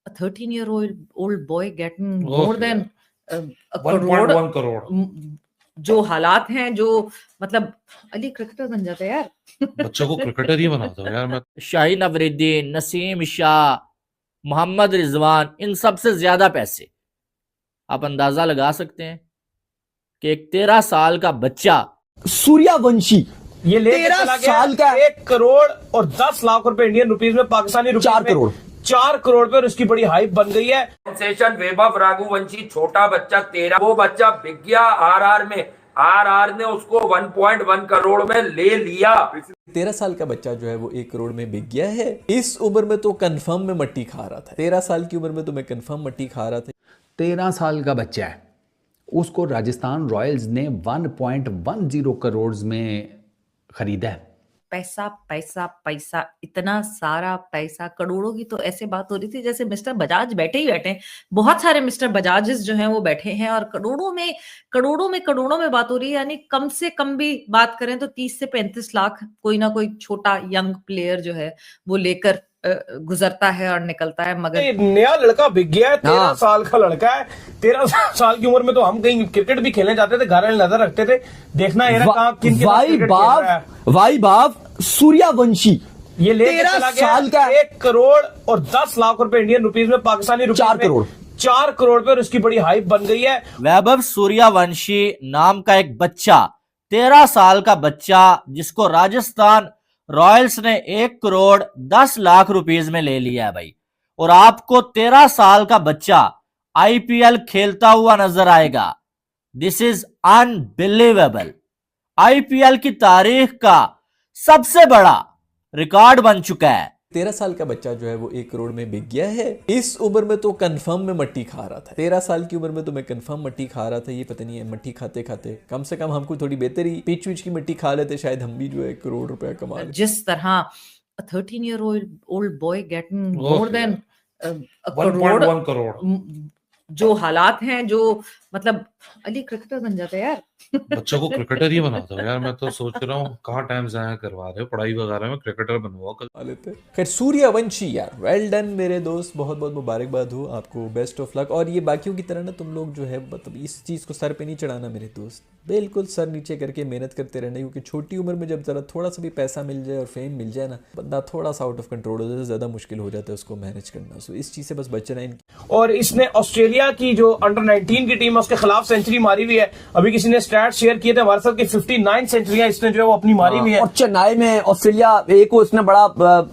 a 13-year-old boy getting Oh, more than a 1.1 crore. जो हालात हैं, जो मतलब अली क्रिकेटर बन जाता है यार। बच्चों को क्रिकेटर ही बना दो यार। मैं शाहीन अफरीदीन, नसीम शाह, मोहम्मद रिजवान, इन सबसे ज्यादा पैसे आप अंदाजा लगा सकते हैं कि एक 13 साल का बच्चा सूर्यवंशी ये ले 13 साल का 1 करोड़ और 10 लाख रुपए इंडियन रुपीस में, पाकिस्तानी रुपीस 4 में करोड़ 4 करोड़ पे, और उसकी बड़ी हाइप बन गई है। सेंसेशन वैभव रघुवंशी, छोटा बच्चा 13, वो बच्चा बिक गया आरआर में। आरआर ने उसको 1.1 करोड़ में ले लिया। 13 साल का बच्चा जो है वो 1 करोड़ में बिक गया है। इस उम्र में तो कंफर्म में मट्टी खा रहा था। 13 साल की उम्र में तो मैं कंफर्म मट्टी खा रहा था। 13 साल का बच्चा है, उसको राजस्थान रॉयल्स ने 1.10 करोड़ में खरीदा है। पैसा पैसा पैसा, इतना सारा पैसा, करोड़ों की तो ऐसे बात हो रही थी जैसे मिस्टर बजाज बैठे ही बैठे हैं। बहुत सारे मिस्टर बजाजेस जो हैं वो बैठे हैं और करोड़ों में बात हो रही है। यानी कम से कम भी बात करें तो 30 से 35 लाख कोई ना कोई छोटा यंग प्लेयर जो है वो लेकर गुजरता है और निकलता है। मगर नया लड़का बिक गया है, 13 साल का लड़का है। 13 साल की उम्र में तो हम कहीं क्रिकेट भी खेलने जाते थे, घर में नजर रखते थे, देखना है ना कहां किन भाई बाप सूर्यवंशी ये ले 13 साल का 1 करोड़ और 10 लाख रुपए इंडियन रुपीस में, पाकिस्तानी रुपीस 4 करोड़ 4 करोड़ पे, और उसकी बड़ी हाइप बन गई है। वैभव सूर्यवंशी नाम का एक बच्चा, 13 साल का बच्चा, जिसको राजस्थान रॉयल्स ने 1 करोड़ 10 लाख रुपीस में ले लिया है भाई। और आपको 13 साल का बच्चा आईपीएल खेलता हुआ नजर आएगा। This is unbelievable. आईपीएल की तारीख का सबसे बड़ा रिकॉर्ड बन चुका है। 13 साल का बच्चा जो है वो 1 करोड़ में बिक गया है। इस उम्र में तो कंफर्म में मट्टी खा रहा था। 13 साल की उम्र में तो मैं कंफर्म मट्टी खा रहा था। ये पता नहीं है, मट्टी खाते खाते कम से कम हमको थोड़ी बेहतरी पिच विच की मिट्टी खा लेते, शायद हम भी जो है 1 करोड़ रुपया कमा लेते। जिस तरह 13-year-old boy getting more than a 1.1 crore. जो हालात हैं, जो मतलब अली क्रिकेटर बन जाता है यार। बच्चों को क्रिकेटर ही बना दो यार। मैं तो सोच रहा हूँ कहाँ टाइम जाया करवा रहे हो, पढ़ाई वगैरह में क्रिकेटर बनवाओ कल लेते। खैर सूर्यवंशी यार, वेल डन मेरे दोस्त, बहुत बहुत मुबारकबाद हो आपको, बेस्ट ऑफ लक। और ये बाकियों की तरह ना तुम लोग जो है मतलब इस चीज़ को सर पे नहीं चढ़ाना मेरे दोस्त, बिल्कुल सर नीचे करके मेहनत करते रहना, क्योंकि छोटी उम्र में जब जरा थोड़ा सा भी पैसा मिल जाए और फेम मिल जाए ना, बंदा थोड़ा सा आउट ऑफ कंट्रोल हो जाए, ज़्यादा मुश्किल हो जाता है उसको मैनेज करना। सो इस चीज़ से बस बचना है। और इसने ऑस्ट्रेलिया की जो अंडर 19 की टीम है उसके खिलाफ सेंचुरी मारी हुई है। अभी किसी ने स्टैट शेयर किए थे हमारे साथ की 59 सेंचुरियां इसने जो है वो अपनी मारी हुई है। और चेन्नई में ऑस्ट्रेलिया ए को इसने बड़ा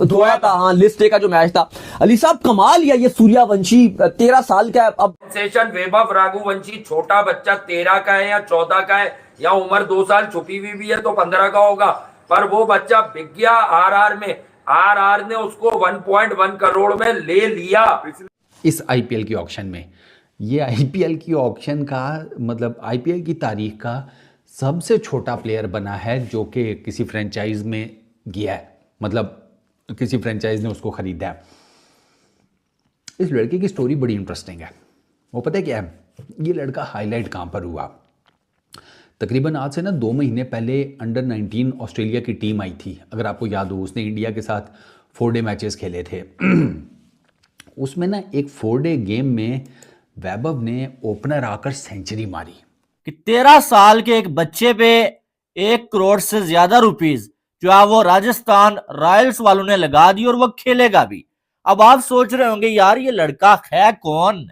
धोया था। हाँ, लिस्ट ए का जो मैच था। अली साहब कमाल या ये सूर्यवंशी 13 साल का है। अब सेंसेशन वैभव रघुवंशी, छोटा बच्चा 13 का है या 14 का है, या उम्र 2 साल छुपी हुई भी है तो 15 का होगा, पर वो बच्चा बिक गया आरआर में। आरआर ने उसको 1.1 करोड़ में ले लिया। इस आईपीएल की ऑक्शन में, ये आईपीएल की ऑक्शन का मतलब आईपीएल की तारीख का सबसे छोटा प्लेयर बना है जो कि किसी फ्रेंचाइज में गया है, मतलब किसी फ्रेंचाइज ने उसको खरीदा है। इस लड़के की स्टोरी बड़ी इंटरेस्टिंग है। वो पता है क्या है, ये लड़का हाईलाइट कहाँ पर हुआ, तकरीबन आज से ना 2 महीने पहले अंडर 19 ऑस्ट्रेलिया की टीम आई थी, अगर आपको याद हो। उसने इंडिया के साथ 4 डे मैचेस खेले थे। उसमें ना एक 4 डे गेम में वैभव ने ओपनर आकर सेंचुरी मारी। कि 13 साल के एक बच्चे पे 1 करोड़ से ज्यादा रुपीस जो है वो राजस्थान रॉयल्स वालों ने लगा दी और वो खेलेगा भी। अब आप सोच रहे होंगे यार ये लड़का है कौन,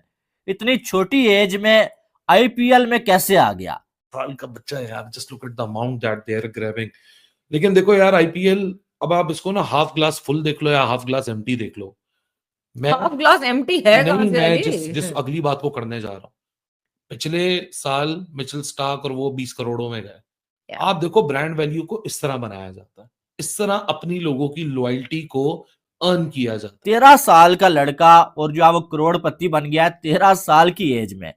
इतनी छोटी एज में आईपीएल में कैसे आ गया। साल का बच्चा है यार, just look at the amount that they are grabbing. लेकिन देखो यार आईपीएल, अब आप इसको ना हाफ ग्लास फुल देख लो या हाफ ग्लास एम्प्टी देख लो। हाफ ग्लास एम्प्टी है नहीं, मैं जिस अगली बात को करने जा रहा हूँ, पिछले साल मिचेल स्टार्क और वो 20 करोड़ों में गए। आप देखो ब्रांड वैल्यू को इस तरह बनाया जाता है, इस तरह अपनी लोगों की लॉयल्टी को अर्न किया जाता है। 13 साल का लड़का और जो है वो करोड़पति बन गया 13 साल की एज में।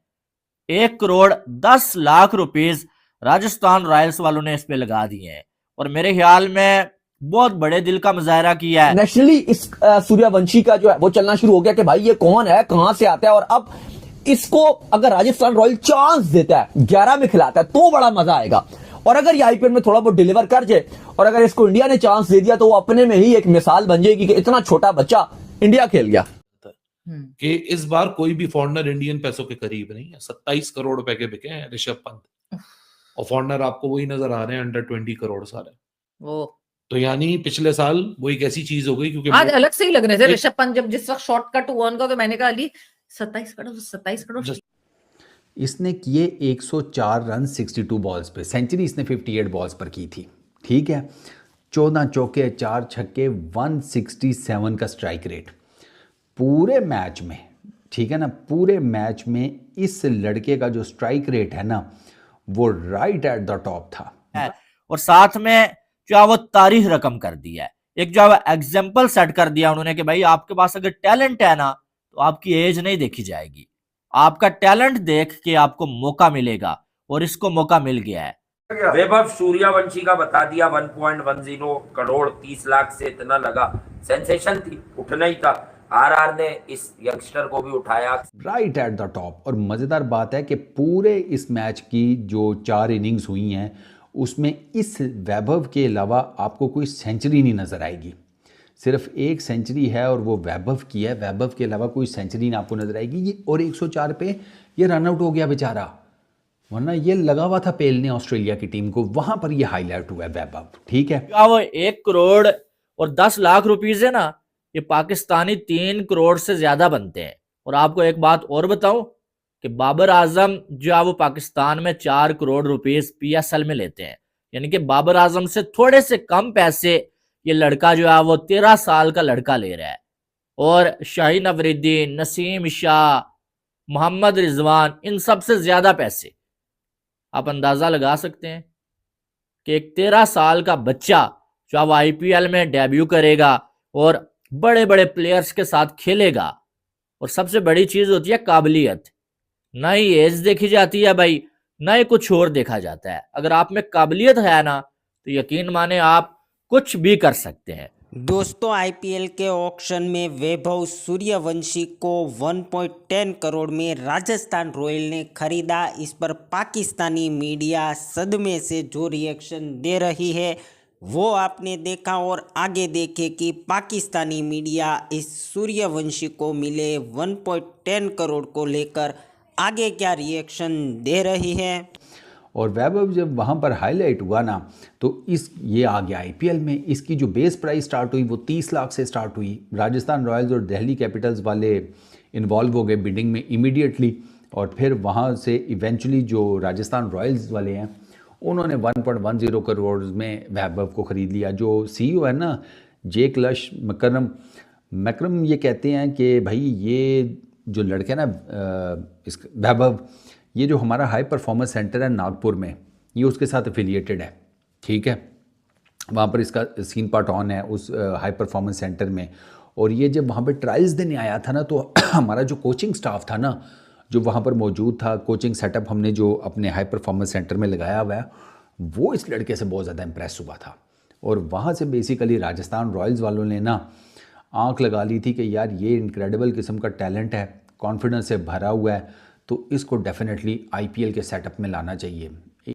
1 करोड़ 10 लाख रुपीस राजस्थान रॉयल्स वालों ने इस पे लगा दिए हैं और मेरे ख्याल में बहुत बड़े दिल का मुजाहरा किया है। नेशनली इस सूर्यवंशी का जो है वो चलना शुरू हो गया कि भाई ये कौन है, कहां से आता है। और अब इसको अगर राजस्थान रॉयल चांस देता है, 11 में खिलाता है तो बड़ा मजा आएगा। और अगर ये आईपीएल में थोड़ा बहुत डिलीवर कर जाए और अगर इसको इंडिया ने चांस दे दिया तो वो अपने में ही एक मिसाल बन जाएगी कि इतना छोटा बच्चा इंडिया खेल गया। कि इस बार कोई भी फॉरनर इंडियन पैसों के करीब नहीं है। 27 करोड़ रुपए के बिके हैं ऋषभ पंत, और फॉरनर आपको वही नजर आ रहे हैं अंडर 20 करोड़ सारे। वो तो यानी पिछले साल वो एक ऐसी चीज हो गई, क्योंकि आज अलग से ही लग रहे थे ऋषभ पंत जब जिस वक्त शॉर्टकट हुआ उनका, तो मैंने कहा अली 27 करोड़ इसने किए 104 रन 62 बॉल्स पे, सेंचुरी इसने 58 बॉल्स पर की थी, ठीक है। 14 चौके 4 छक्के, 167 का स्ट्राइक रेट पूरे मैच में, ठीक है ना। पूरे मैच में इस लड़के का जो स्ट्राइक रेट है ना, वो राइट एट द टॉप था। और साथ में जो है वो तारीख रकम कर दिया है, एक जो है एग्जाम्पल सेट कर दिया उन्होंने कि भाई आपके पास अगर टैलेंट है ना तो आपकी एज नहीं देखी जाएगी, आपका टैलेंट देख के आपको मौका मिलेगा, और इसको मौका मिल गया है। वैभव सूर्यवंशी का बता दिया 1.10 करोड़ 30 लाख से इतना लगा, सेंसेशन थी, उठना ही था। आरआर ने इस यंगस्टर को भी उठाया राइट एट द टॉप। और मज़ेदार बात है कि पूरे इस मैच की जो 4 इनिंग्स हुई हैं उसमें इस वैभव के अलावा आपको कोई सेंचुरी नहीं नज़र आएगी। सिर्फ एक सेंचुरी है और वो वैभव की है, वैभव के अलावा कोई सेंचुरी आपको नजर आएगी। ये और 104 पे ये रन आउट हो गया बेचारा, वरना ये लगा हुआ था पेलने ऑस्ट्रेलिया की टीम को, वहां पर ये हाईलाइट हुआ है वैभव, ठीक है। क्या वो 1 करोड़ और 10 लाख रुपीज है ना, ये पाकिस्तानी 3 करोड़ से ज्यादा बनते हैं। और आपको एक बात और बताऊं कि बाबर आजम जो है वो पाकिस्तान में 4 करोड़ रुपीस PSL में लेते हैं, यानी कि बाबर आजम से थोड़े से कम पैसे ये लड़का जो है वो 13 साल का लड़का ले रहा है। और शाहीन अफरीदी, नसीम शाह, मोहम्मद रिजवान, इन सबसे ज्यादा पैसे। आप अंदाजा लगा सकते हैं कि एक 13 साल का बच्चा जो अब IPL में डेब्यू करेगा और बड़े बड़े प्लेयर्स के साथ खेलेगा। और सबसे बड़ी चीज होती है काबिलियत, ना ही एज देखी जाती है भाई, ना ही कुछ और देखा जाता है। अगर आप में काबिलियत है ना तो यकीन माने आप कुछ भी कर सकते हैं। दोस्तों IPL के ऑक्शन में वैभव सूर्यवंशी को 1.10 करोड़ में राजस्थान रॉयल ने खरीदा। इस पर पाकिस्तानी मीडिया सदमे से जो रिएक्शन दे रही है वो आपने देखा, और आगे देखे कि पाकिस्तानी मीडिया इस सूर्यवंशी को मिले 1.10 करोड़ को लेकर आगे क्या रिएक्शन दे रही है। और वैभव जब वहाँ पर हाईलाइट हुआ ना तो ये आ गया IPL में। इसकी जो बेस प्राइस स्टार्ट हुई वो 30 लाख से स्टार्ट हुई। राजस्थान रॉयल्स और दिल्ली कैपिटल्स वाले इन्वॉल्व हो गए बिडिंग में इमीडिएटली, और फिर वहाँ से इवेंचुअली जो राजस्थान रॉयल्स वाले हैं उन्होंने 1.10 करोड़ में वैभव को ख़रीद लिया। जो CEO है ना जेक लश मैकरम, ये कहते हैं कि भाई ये जो लड़के ना इस वैभव, ये जो हमारा हाई परफॉर्मेंस सेंटर है नागपुर में, ये उसके साथ एफिलिएटेड है, ठीक है। वहाँ पर इसका सीन पार्ट ऑन है उस हाई परफॉर्मेंस सेंटर में। और ये जब वहाँ पर ट्रायल्स देने आया था ना तो हमारा जो कोचिंग स्टाफ था ना जो वहाँ पर मौजूद था, कोचिंग सेटअप हमने जो अपने हाई परफॉर्मेंस सेंटर में लगाया हुआ है, वो इस लड़के से बहुत ज़्यादा इम्प्रेस हुआ था। और वहाँ से बेसिकली राजस्थान रॉयल्स वालों ने ना आंख लगा ली थी कि यार ये इनक्रेडिबल किस्म का टैलेंट है, कॉन्फिडेंस से भरा हुआ है, तो इसको डेफिनेटली IPL के सेटअप में लाना चाहिए।